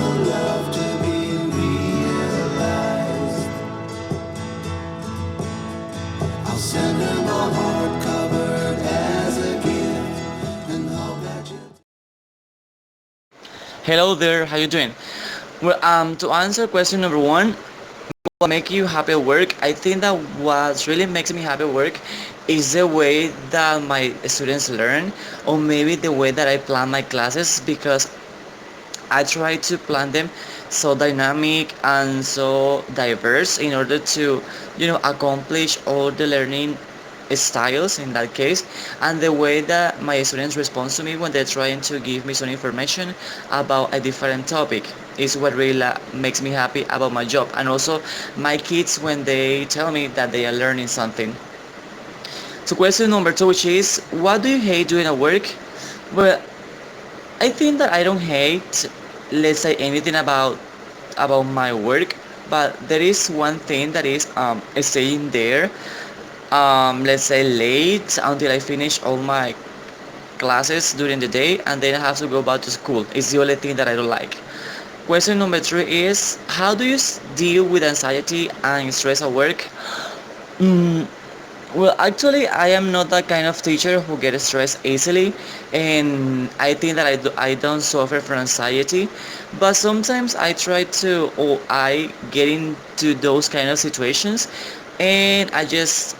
love to be realized. I'll send her my heart covered as a gift and hope that you. Hello there, how you doing? Well, to answer question number one, what make you happy at work? I think that what really makes me happy at work is the way that my students learn, or maybe the way that I plan my classes, because I try to plan them so dynamic and so diverse in order to, accomplish all the learning styles in that case, and the way that my students respond to me when they're trying to give me some information about a different topic is what really makes me happy about my job, and also my kids when they tell me that they are learning something. So question number two, which is, what do you hate doing at work? Well, I think that I don't hate, let's say, anything about my work, but there is one thing that is staying there, let's say late until I finish all my classes during the day, and then I have to go back to school. It's the only thing that I don't like. Question number three is, how do you deal with anxiety and stress at work? Mm, well, actually, I am not that kind of teacher who gets stressed easily, and I think that I don't suffer from anxiety. But sometimes I try to, or I get into those kind of situations, and I just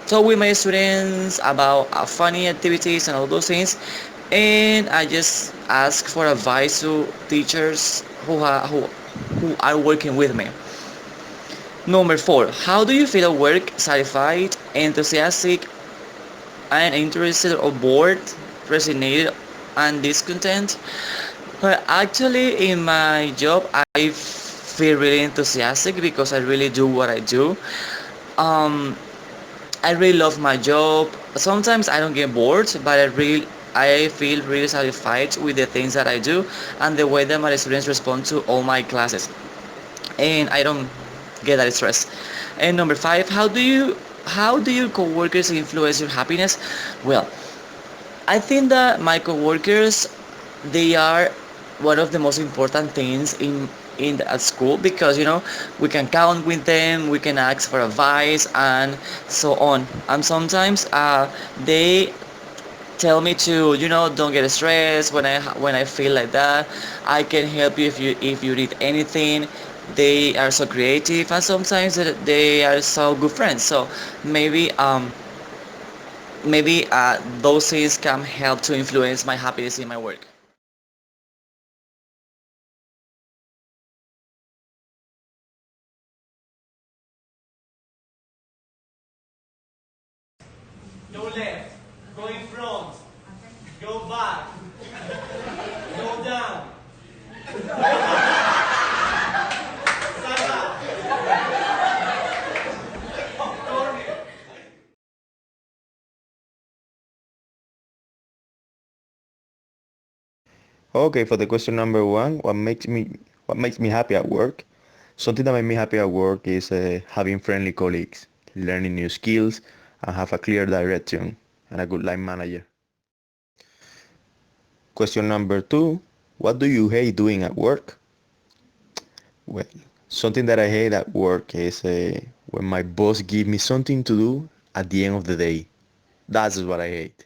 talk with my students about funny activities and all those things, and I just ask for advice to teachers who are working with me. Number four, how do you feel at work? Satisfied, enthusiastic, and interested or bored, resignated, and discontent? Well, actually, in my job, I feel really enthusiastic because I really do what I do. Um, I really love my job. Sometimes I don't get bored, but I feel really satisfied with the things that I do and the way that my students respond to all my classes. And I don't get that stress. And number five, how do your coworkers influence your happiness? Well, I think that my coworkers, they are one of the most important things in at school, because we can count with them, we can ask for advice and so on. And sometimes they tell me to, don't get stressed when I feel like that. I can help you if you need anything. They are so creative, and sometimes they are so good friends. So maybe those things can help to influence my happiness in my work. Go left, go in front, go back, go down. Okay, for the question number one, what makes me happy at work? Something that makes me happy at work is having friendly colleagues, learning new skills, and have a clear direction and a good line manager. Question number two, what do you hate doing at work? Well, something that I hate at work is when my boss gives me something to do at the end of the day. That's what I hate.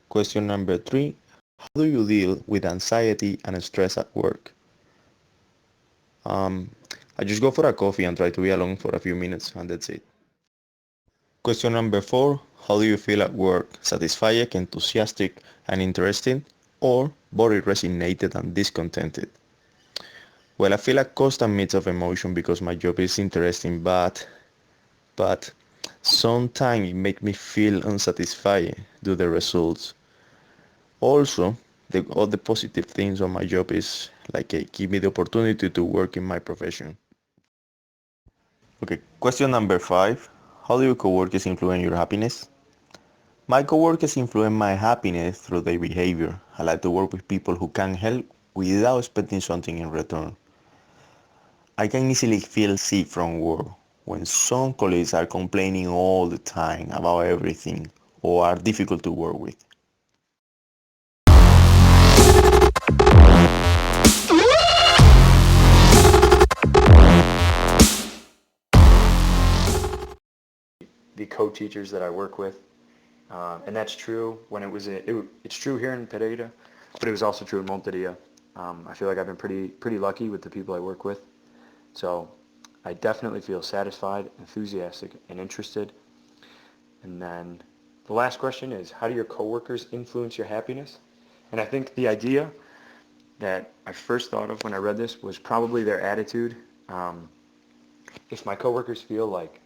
Question number three, how do you deal with anxiety and stress at work? Um, I just go for a coffee and try to be alone for a few minutes, and that's it. Question number four, how do you feel at work? Satisfied, enthusiastic, and interested, or bored, resignated, and discontented? Well, I feel a constant mix of emotion because my job is interesting, but sometimes it makes me feel unsatisfied due to the results. Also, all the positive things on my job is like give me the opportunity to work in my profession. Okay, question number five. How do your coworkers influence your happiness? My coworkers influence my happiness through their behavior. I like to work with people who can help without expecting something in return. I can easily feel sick from work when some colleagues are complaining all the time about everything or are difficult to work with. co-teachers that I work with. And that's true when it's true here in Pereira, but it was also true in Monteria. I feel like I've been pretty lucky with the people I work with. So I definitely feel satisfied, enthusiastic, and interested. And then the last question is, how do your coworkers influence your happiness? And I think the idea that I first thought of when I read this was probably their attitude. If my coworkers feel like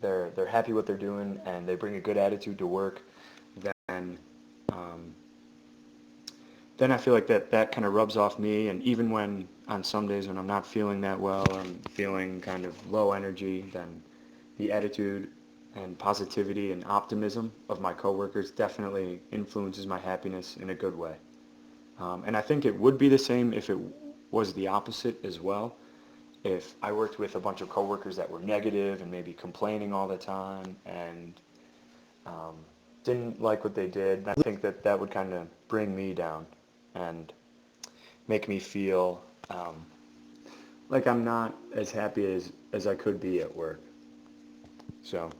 they're happy what they're doing and they bring a good attitude to work, then um, then I feel like that kind of rubs off me. And even when on some days when I'm not feeling that well, or I'm feeling kind of low energy, then the attitude and positivity and optimism of my coworkers definitely influences my happiness in a good way. And I think it would be the same if it was the opposite as well. If I worked with a bunch of coworkers that were negative and maybe complaining all the time and um, didn't like what they did, I think that would kind of bring me down and make me feel like I'm not as happy as I could be at work. So